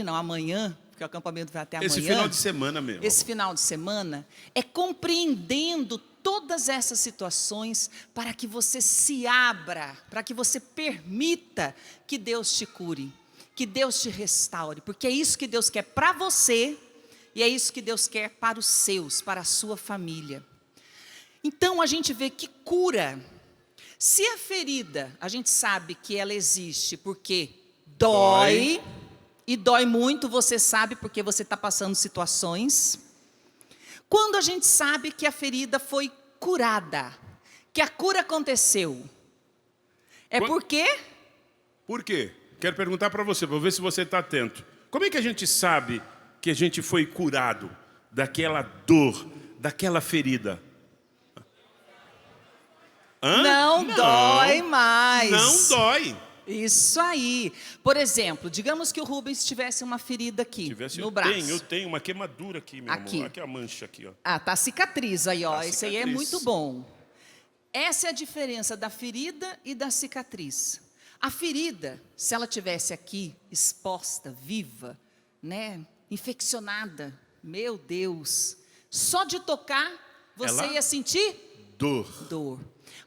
S2: não, amanhã, porque o acampamento vai até amanhã.
S1: Esse final de semana mesmo.
S2: Esse final de semana é compreendendo todas essas situações para que você se abra, para que você permita que Deus te cure, que Deus te restaure, porque é isso que Deus quer para você e é isso que Deus quer para os seus, para a sua família. Então a gente vê que cura. Se a ferida, a gente sabe que ela existe porque dói. E dói muito, você sabe, porque você está passando situações. Quando a gente sabe que a ferida foi curada, que a cura aconteceu, é porque
S1: Por quê? Quero perguntar para você, para ver se você está atento. Como é que a gente sabe que a gente foi curado daquela dor, daquela ferida?
S2: não dói mais.
S1: Não dói.
S2: Isso aí. Por exemplo, digamos que o Rubens tivesse uma ferida aqui no braço.
S1: Eu tenho uma queimadura aqui, meu amor. Aqui a mancha aqui, ó.
S2: Ah, tá cicatriz aí, ó.
S1: Tá
S2: Esse aí é
S1: cicatriz.
S2: muito bom. Essa é a diferença da ferida e da cicatriz. A ferida, se ela tivesse aqui exposta, viva, né, infeccionada, meu Deus, só de tocar você
S1: Ela-
S2: ia sentir
S1: Dor.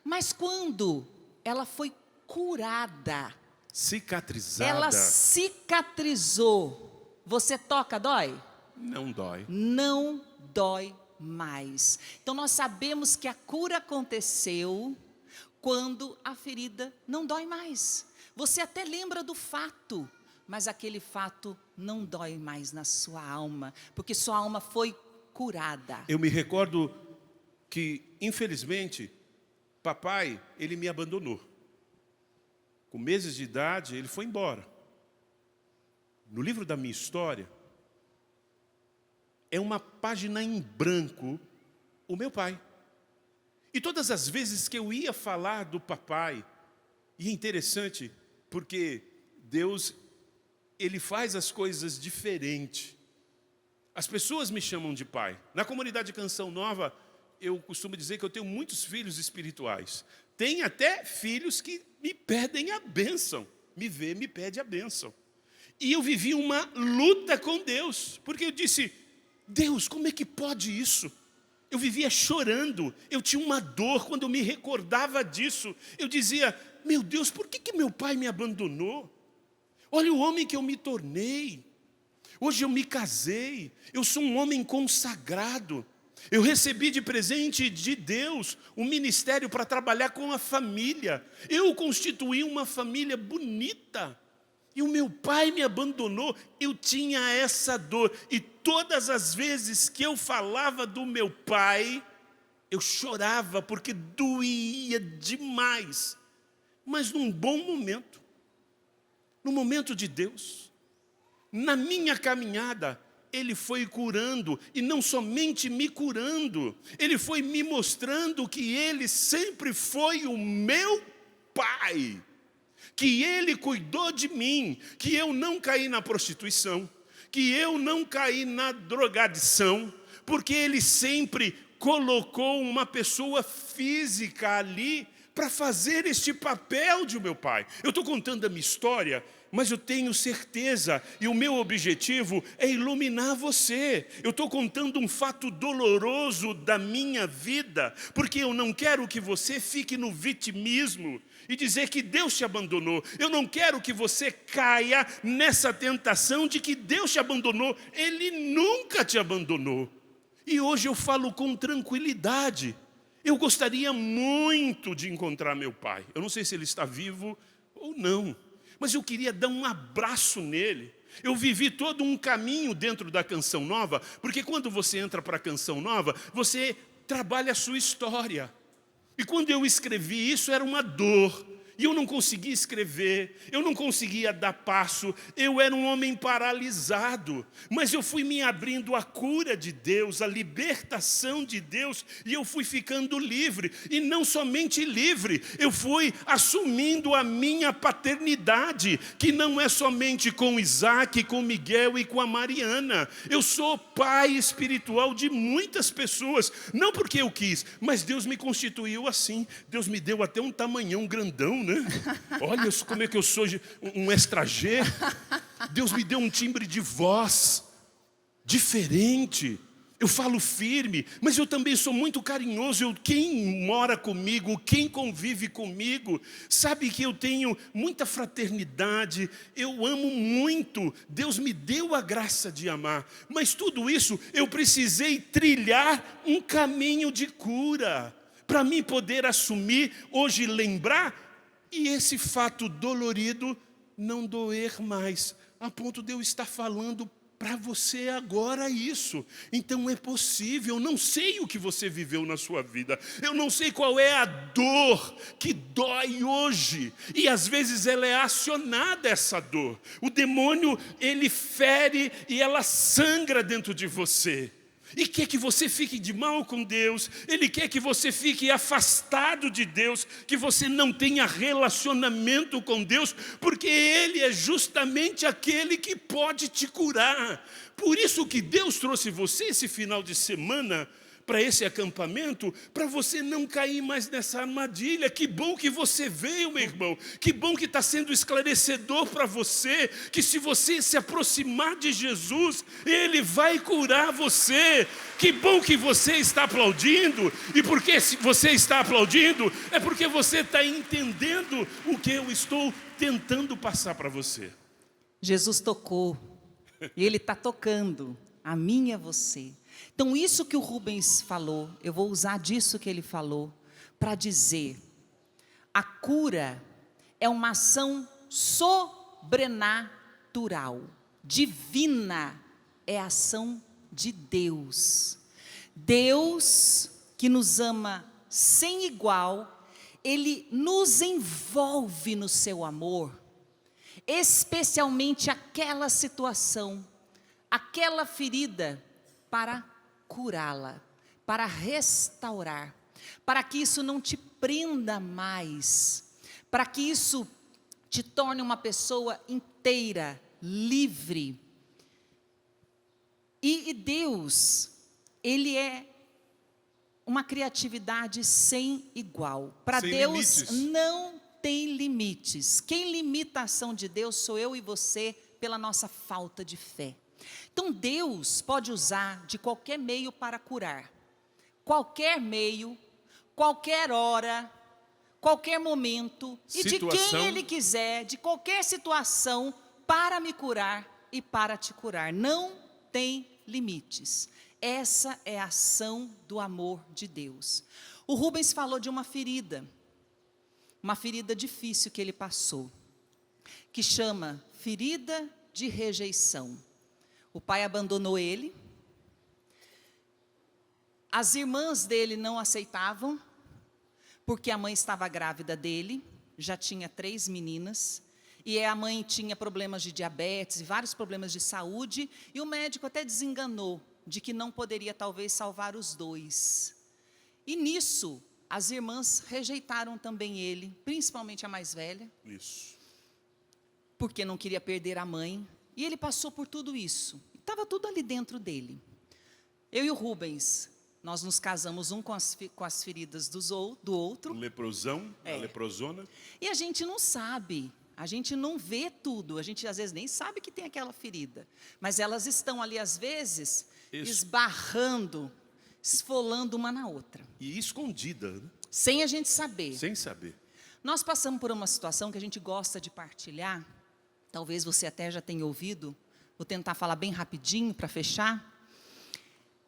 S2: Mas quando ela foi curada,
S1: Cicatrizada.
S2: ela cicatrizou, você toca, dói?
S1: Não dói.
S2: Não dói mais. Então nós sabemos que a cura aconteceu quando a ferida não dói mais. Você até lembra do fato, mas aquele fato não dói mais na sua alma, porque sua alma foi curada.
S1: Eu me recordo que, infelizmente, papai, ele me abandonou. Com meses de idade, ele foi embora. No livro da minha história, é uma página em branco, o meu pai. E todas as vezes que eu ia falar do papai, e é interessante, porque Deus, Ele faz as coisas diferente. As pessoas me chamam de pai. Na comunidade Canção Nova, eu costumo dizer que eu tenho muitos filhos espirituais. Tem até filhos que me pedem a bênção. Me vê, me pede a bênção. E eu vivi uma luta com Deus, porque eu disse, Deus, como é que pode isso? Eu vivia chorando, eu tinha uma dor quando eu me recordava disso. Eu dizia, meu Deus, por que meu pai me abandonou? Olha o homem que eu me tornei. Hoje eu me casei, eu sou um homem consagrado. Eu recebi de presente de Deus um ministério para trabalhar com a família. Eu constituí uma família bonita. E o meu pai me abandonou, eu tinha essa dor. E todas as vezes que eu falava do meu pai, eu chorava porque doía demais. Mas num bom momento, no momento de Deus, na minha caminhada, Ele foi curando, e não somente me curando, Ele foi me mostrando que Ele sempre foi o meu pai. Que Ele cuidou de mim, que eu não caí na prostituição, que eu não caí na drogadição, porque Ele sempre colocou uma pessoa física ali para fazer este papel de meu pai. Eu estou contando a minha história, mas eu tenho certeza, e o meu objetivo é iluminar você. Eu estou contando um fato doloroso da minha vida, porque eu não quero que você fique no vitimismo e dizer que Deus te abandonou. Eu não quero que você caia nessa tentação de que Deus te abandonou. Ele nunca te abandonou. E hoje eu falo com tranquilidade. Eu gostaria muito de encontrar meu pai. Eu não sei se ele está vivo ou não, mas eu queria dar um abraço nele. Eu vivi todo um caminho dentro da Canção Nova, porque quando você entra para a Canção Nova, você trabalha a sua história. E quando eu escrevi isso, era uma dor. E eu não conseguia escrever, eu não conseguia dar passo, eu era um homem paralisado. Mas eu fui me abrindo à cura de Deus, à libertação de Deus, e eu fui ficando livre. E não somente livre, eu fui assumindo a minha paternidade, que não é somente com Isaac, com Miguel e com a Mariana. Eu sou pai espiritual de muitas pessoas, não porque eu quis, mas Deus me constituiu assim. Deus me deu até um tamanhão grandão, né? Olha como é que eu sou um estrangeiro. Deus me deu um timbre de voz diferente. Eu falo firme, mas eu também sou muito carinhoso. Quem mora comigo, quem convive comigo, sabe que eu tenho muita fraternidade, eu amo muito. Deus me deu a graça de amar, mas tudo isso eu precisei trilhar um caminho de cura, para mim poder assumir, hoje lembrar, e esse fato dolorido não doer mais, a ponto de eu estar falando para você agora isso. Então é possível. Eu não sei o que você viveu na sua vida. Eu não sei qual é a dor que dói hoje. E às vezes ela é acionada, essa dor. O demônio, ele fere e ela sangra dentro de você. E quer que você fique de mal com Deus. Ele quer que você fique afastado de Deus, que você não tenha relacionamento com Deus, porque Ele é justamente aquele que pode te curar. Por isso que Deus trouxe você esse final de semana para esse acampamento, para você não cair mais nessa armadilha. Que bom que você veio, meu irmão. Que bom que está sendo esclarecedor para você, que se você se aproximar de Jesus, Ele vai curar você. Que bom que você está aplaudindo, e porque se você está aplaudindo, é porque você está entendendo o que eu estou tentando passar para você.
S2: Jesus tocou, e Ele está tocando a mim e a você. Então isso que o Rubens falou, eu vou usar disso que ele falou, para dizer, a cura é uma ação sobrenatural, divina, é a ação de Deus. Deus que nos ama sem igual, Ele nos envolve no seu amor, especialmente aquela situação, aquela ferida, para curá-la, para restaurar, para que isso não te prenda mais, para que isso te torne uma pessoa inteira, livre. E Deus, Ele é uma criatividade sem igual. Para Deus
S1: limites.
S2: Não tem limites. Quem limita a ação de Deus sou eu e você, pela nossa falta de fé. Então Deus pode usar de qualquer meio para curar, qualquer meio, qualquer hora, qualquer momento, e de quem Ele quiser, de qualquer situação, para me curar e para te curar. Não tem limites. Essa é a ação do amor de Deus. O Rubens falou de uma ferida difícil que ele passou, que chama ferida de rejeição. O pai abandonou ele, as irmãs dele não aceitavam, porque a mãe estava grávida dele, já tinha 3 meninas, e a mãe tinha problemas de diabetes e vários problemas de saúde, e o médico até desenganou de que não poderia talvez salvar os 2. E nisso, as irmãs rejeitaram também ele, principalmente a mais velha,
S1: Isso.
S2: porque não queria perder a mãe. E ele passou por tudo isso. Estava tudo ali dentro dele. Eu e o Rubens, nós nos casamos um com as feridas do outro.
S1: Um leprosão, a leprosona.
S2: E a gente não sabe, a gente não vê tudo. A gente às vezes nem sabe que tem aquela ferida. Mas elas estão ali às vezes esbarrando, esfolando uma na outra.
S1: E escondida, né?
S2: Sem a gente saber.
S1: Sem saber.
S2: Nós passamos por uma situação que a gente gosta de partilhar. Talvez você até já tenha ouvido. Vou tentar falar bem rapidinho para fechar.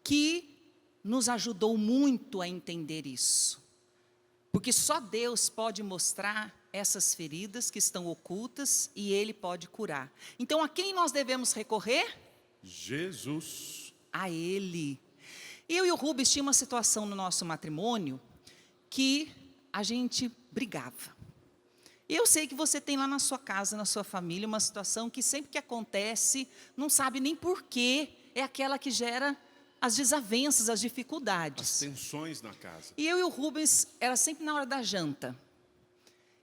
S2: Que nos ajudou muito a entender isso. Porque só Deus pode mostrar essas feridas que estão ocultas e Ele pode curar. Então a quem nós devemos recorrer?
S1: Jesus.
S2: A Ele. Eu e o Rubens tinha uma situação no nosso matrimônio que a gente brigava. Eu sei que você tem lá na sua casa, na sua família, uma situação que sempre que acontece, não sabe nem porquê, é aquela que gera as desavenças, as dificuldades.
S1: As tensões na casa.
S2: E eu e o Rubens, era sempre na hora da janta.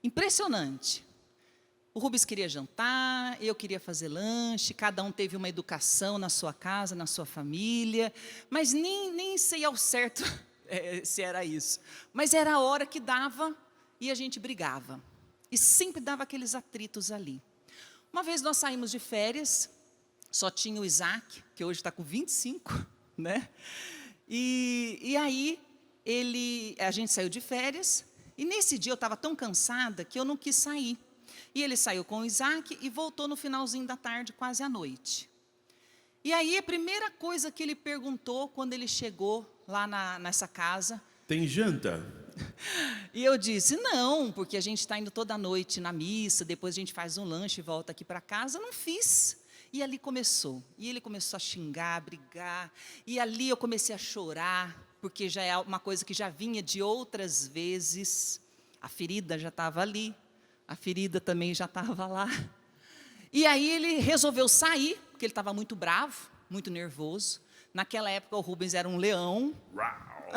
S2: Impressionante. O Rubens queria jantar, eu queria fazer lanche, cada um teve uma educação na sua casa, na sua família, mas nem sei ao certo se era isso. Mas era a hora que dava e a gente brigava. E sempre dava aqueles atritos ali. Uma vez nós saímos de férias, só tinha o Isaac, que hoje está com 25, né? E aí a gente saiu de férias, e nesse dia eu estava tão cansada que eu não quis sair. E ele saiu com o Isaac e voltou no finalzinho da tarde, quase à noite. E aí a primeira coisa que ele perguntou quando ele chegou lá nessa casa...
S1: Tem janta?
S2: E eu disse, não, porque a gente está indo toda noite na missa, depois a gente faz um lanche e volta aqui para casa. Não fiz. E ali começou. E ele começou a xingar, a brigar. E ali eu comecei a chorar, porque já é uma coisa que já vinha de outras vezes. A ferida já estava ali. A ferida também já estava lá. E aí ele resolveu sair, porque ele estava muito bravo, muito nervoso. Naquela época o Rubens era um leão.
S1: Uau!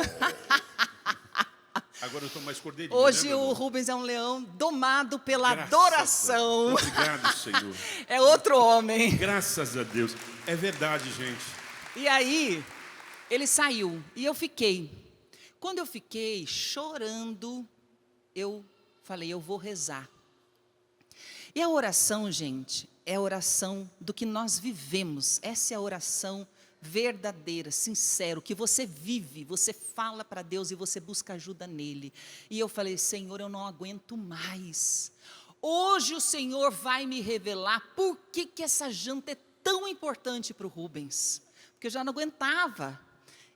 S1: Agora eu estou mais cordeirinho,
S2: Hoje
S1: né, meu
S2: o
S1: irmão?
S2: Rubens é um leão domado pela
S1: Graças
S2: adoração.
S1: Obrigado, Senhor.
S2: É outro homem.
S1: Graças a Deus. É verdade, gente.
S2: E aí, ele saiu e eu fiquei. Quando eu fiquei chorando, eu falei, eu vou rezar. E a oração, gente, é a oração do que nós vivemos. Essa é a oração verdadeira, sincera, o que você vive, você fala para Deus e você busca ajuda nele. E eu falei, Senhor, eu não aguento mais. Hoje o Senhor vai me revelar por que essa janta é tão importante para o Rubens. Porque eu já não aguentava.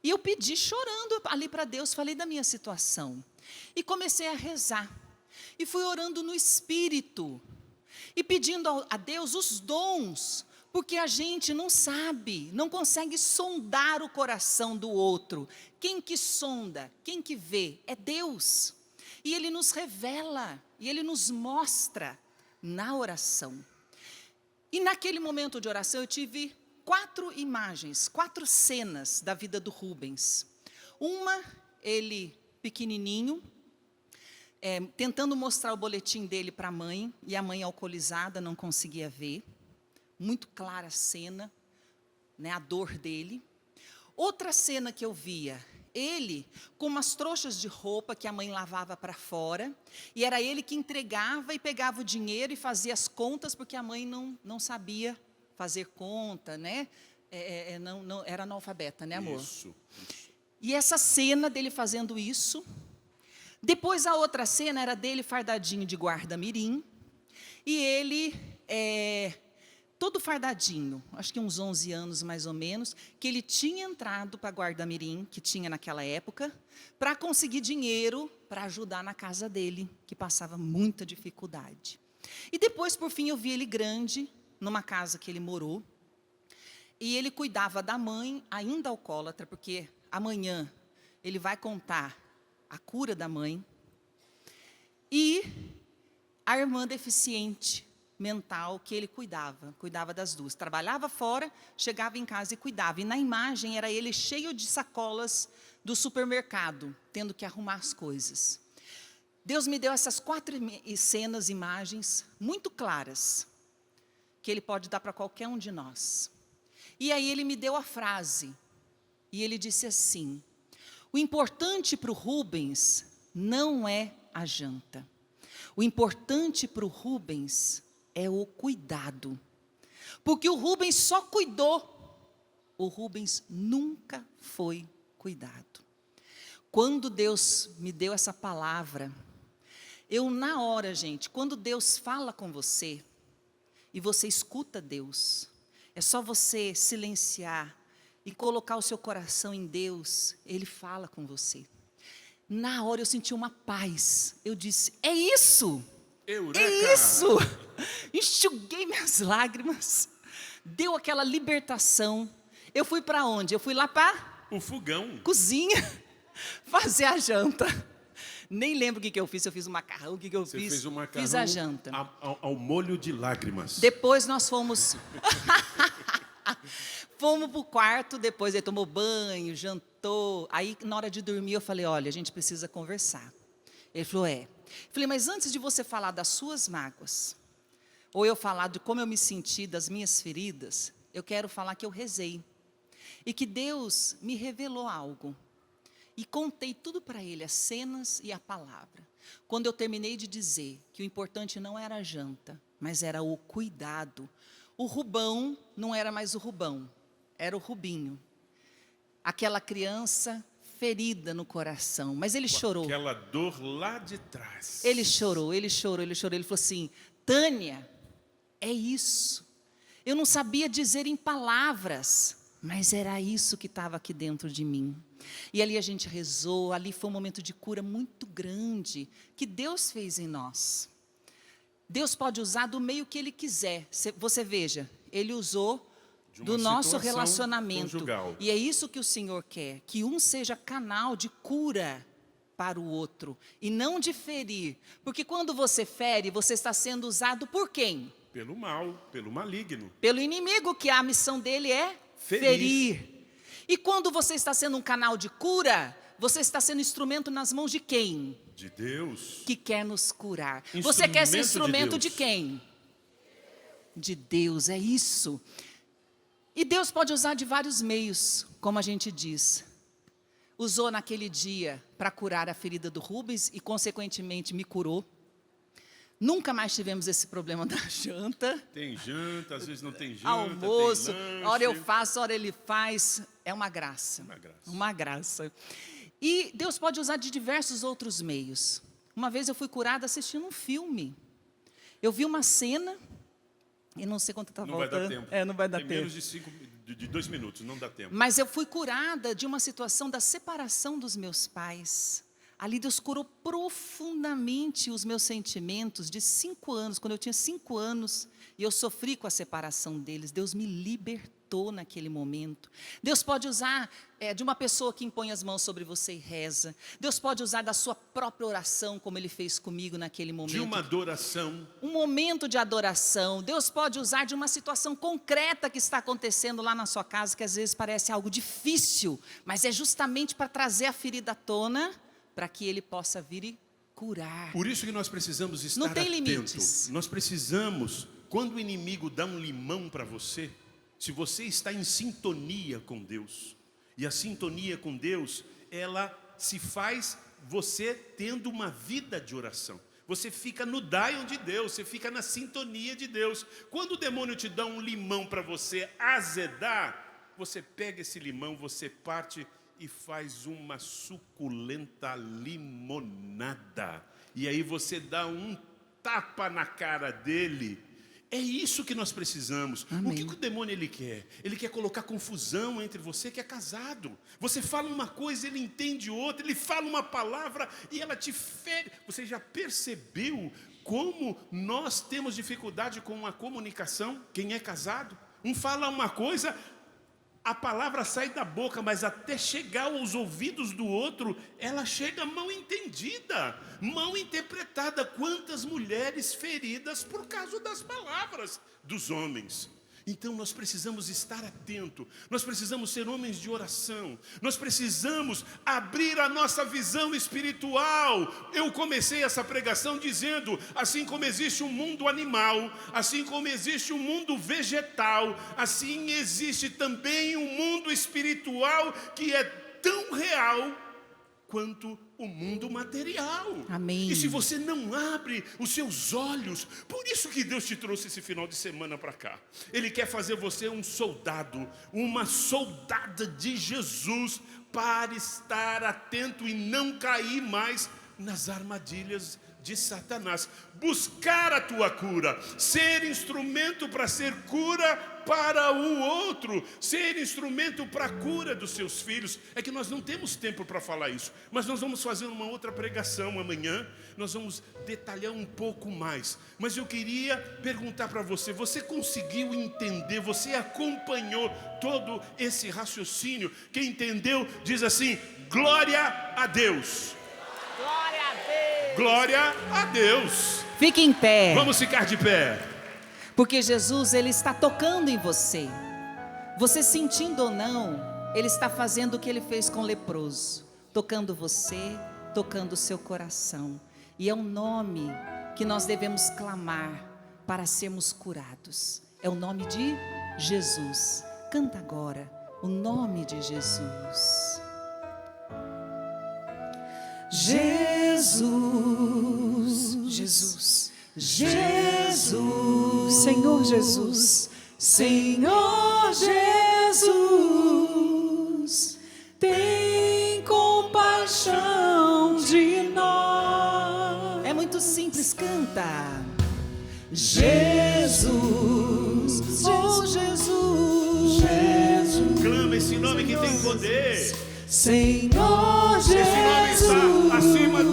S2: E eu pedi chorando ali para Deus, falei da minha situação. E comecei a rezar. E fui orando no Espírito. E pedindo a Deus os dons, porque a gente não sabe, não consegue sondar o coração do outro. Quem que sonda, quem que vê, é Deus. E Ele nos revela, e Ele nos mostra na oração. E naquele momento de oração eu tive 4 imagens, 4 cenas da vida do Rubens. Uma, ele pequenininho, tentando mostrar o boletim dele para a mãe, e a mãe alcoolizada não conseguia ver. Muito clara a cena, né, a dor dele. Outra cena que eu via, ele com umas trouxas de roupa que a mãe lavava para fora, e era ele que entregava e pegava o dinheiro e fazia as contas, porque a mãe não sabia fazer conta, né? Não, era analfabeta, né, amor?
S1: Isso.
S2: E essa cena dele fazendo isso. Depois a outra cena era dele fardadinho de guarda-mirim, e ele todo fardadinho, acho que uns 11 anos mais ou menos, que ele tinha entrado para guarda-mirim, que tinha naquela época, para conseguir dinheiro para ajudar na casa dele, que passava muita dificuldade. E depois, por fim, eu vi ele grande, numa casa que ele morou, e ele cuidava da mãe, ainda alcoólatra, porque amanhã ele vai contar a cura da mãe, e a irmã deficiente mental que ele cuidava das duas. Trabalhava fora, chegava em casa e cuidava. E na imagem era ele cheio de sacolas do supermercado, tendo que arrumar as coisas. Deus me deu essas 4 cenas, imagens, muito claras, que Ele pode dar para qualquer um de nós. E aí Ele me deu a frase, e Ele disse assim, o importante para o Rubens não é a janta. O importante para o Rubens é o cuidado. Porque o Rubens só cuidou. O Rubens nunca foi cuidado. Quando Deus me deu essa palavra, eu na hora, gente, quando Deus fala com você, e você escuta Deus, é só você silenciar e colocar o seu coração em Deus, Ele fala com você. Na hora eu senti uma paz, eu disse, é isso!
S1: Eureka!
S2: É isso! Enxuguei minhas lágrimas, deu aquela libertação. Eu fui para onde? Eu fui lá para
S1: O fogão.
S2: cozinha, fazer a janta. Nem lembro o que eu fiz, se eu fiz um macarrão, o que eu
S1: Você
S2: fiz.
S1: fez um macarrão
S2: Fiz a janta.
S1: ao molho de lágrimas.
S2: Depois nós fomos... Fomos para o quarto, depois ele tomou banho, jantou. Aí, na hora de dormir, eu falei, olha, a gente precisa conversar. Ele falou, Falei, mas antes de você falar das suas mágoas, ou eu falar de como eu me senti, das minhas feridas, eu quero falar que eu rezei. E que Deus me revelou algo. E contei tudo para ele, as cenas e a palavra. Quando eu terminei de dizer que o importante não era a janta, mas era o cuidado. O Rubão não era mais o Rubão, era o Rubinho. Aquela criança ferida no coração, mas ele chorou.
S1: Aquela dor lá de trás.
S2: Ele chorou. Ele falou assim, Tânia, é isso. Eu não sabia dizer em palavras, mas era isso que estava aqui dentro de mim. E ali a gente rezou, ali foi um momento de cura muito grande, que Deus fez em nós. Deus pode usar do meio que Ele quiser. Você veja, Ele usou
S1: De uma
S2: do nosso
S1: situação
S2: relacionamento.
S1: conjugal.
S2: E é isso que o Senhor quer, que um seja canal de cura para o outro e não de ferir. Porque quando você fere, você está sendo usado por quem?
S1: Pelo mal, pelo maligno.
S2: Pelo inimigo, que a missão dele é ferir. E quando você está sendo um canal de cura, você está sendo instrumento nas mãos de quem?
S1: De Deus.
S2: Que quer nos curar. Você quer ser instrumento de quem? De Deus, é isso. E Deus pode usar de vários meios, como a gente diz. Usou naquele dia para curar a ferida do Rubens e, consequentemente, me curou. Nunca mais tivemos esse problema da janta.
S1: Tem janta, às vezes não tem janta,
S2: Almoço,
S1: tem lanche.
S2: hora eu faço, hora ele faz. É uma graça.
S1: Uma graça.
S2: Uma graça. E Deus pode usar de diversos outros meios. Uma vez eu fui curada assistindo um filme. Eu vi uma cena, e não sei quanto está
S1: Não
S2: voltando.
S1: vai dar tempo.
S2: Não vai dar
S1: Tem
S2: tempo.
S1: menos de 2 minutos, não dá tempo.
S2: Mas eu fui curada de uma situação da separação dos meus pais. Ali Deus curou profundamente os meus sentimentos de 5 anos, quando eu tinha 5 anos, e eu sofri com a separação deles. Deus me libertou naquele momento. Deus pode usar de uma pessoa que impõe as mãos sobre você e reza. Deus pode usar da sua própria oração, como Ele fez comigo naquele momento.
S1: De uma adoração.
S2: Um momento de adoração. Deus pode usar de uma situação concreta que está acontecendo lá na sua casa, que às vezes parece algo difícil, mas é justamente para trazer a ferida à tona, para que Ele possa vir e curar.
S1: Por isso que nós precisamos estar
S2: Não tem
S1: atentos.
S2: limites.
S1: Nós precisamos, quando o inimigo dá um limão para você, se você está em sintonia com Deus, e a sintonia com Deus, ela se faz você tendo uma vida de oração. Você fica no dial de Deus, você fica na sintonia de Deus. Quando o demônio te dá um limão para você azedar, você pega esse limão, você parte e faz uma suculenta limonada. E aí você dá um tapa na cara dele. É isso que nós precisamos.
S2: Amém.
S1: O que o demônio ele quer? Ele quer colocar confusão entre você que é casado. Você fala uma coisa, ele entende outra. Ele fala uma palavra e ela te fere. Você já percebeu como nós temos dificuldade com a comunicação? Quem é casado? Um fala uma coisa, a palavra sai da boca, mas até chegar aos ouvidos do outro, ela chega mal entendida, mal interpretada. Quantas mulheres feridas por causa das palavras dos homens. Então nós precisamos estar atentos, nós precisamos ser homens de oração, nós precisamos abrir a nossa visão espiritual. Eu comecei essa pregação dizendo, assim como existe um mundo animal, assim como existe um mundo vegetal, assim existe também um mundo espiritual que é tão real quanto o mundo material.
S2: Amém.
S1: E se você não abre os seus olhos, por isso que Deus te trouxe esse final de semana para cá. Ele quer fazer você um soldado, uma soldada de Jesus, para estar atento e não cair mais nas armadilhas de Satanás. Buscar a tua cura, ser instrumento para ser cura para o outro, ser instrumento para a cura dos seus filhos. É que nós não temos tempo para falar isso, mas nós vamos fazer uma outra pregação amanhã, nós vamos detalhar um pouco mais. Mas eu queria perguntar para você, você conseguiu entender, você acompanhou todo esse raciocínio? Quem entendeu diz assim, glória a Deus.
S2: Glória a Deus.
S1: Glória a Deus.
S2: Fique em pé.
S1: Vamos ficar de pé.
S2: Porque Jesus, Ele está tocando em você. Você sentindo ou não, Ele está fazendo o que Ele fez com o leproso. Tocando você, tocando o seu coração. E é um nome que nós devemos clamar para sermos curados. É o nome de Jesus. Canta agora o nome de Jesus. Jesus, Jesus, Jesus, Senhor Jesus, Senhor Jesus, tem compaixão de nós. É muito simples, canta. Jesus, oh Jesus, Jesus.
S1: Clama esse nome que tem poder.
S2: Senhor Jesus,
S1: esse nome está acima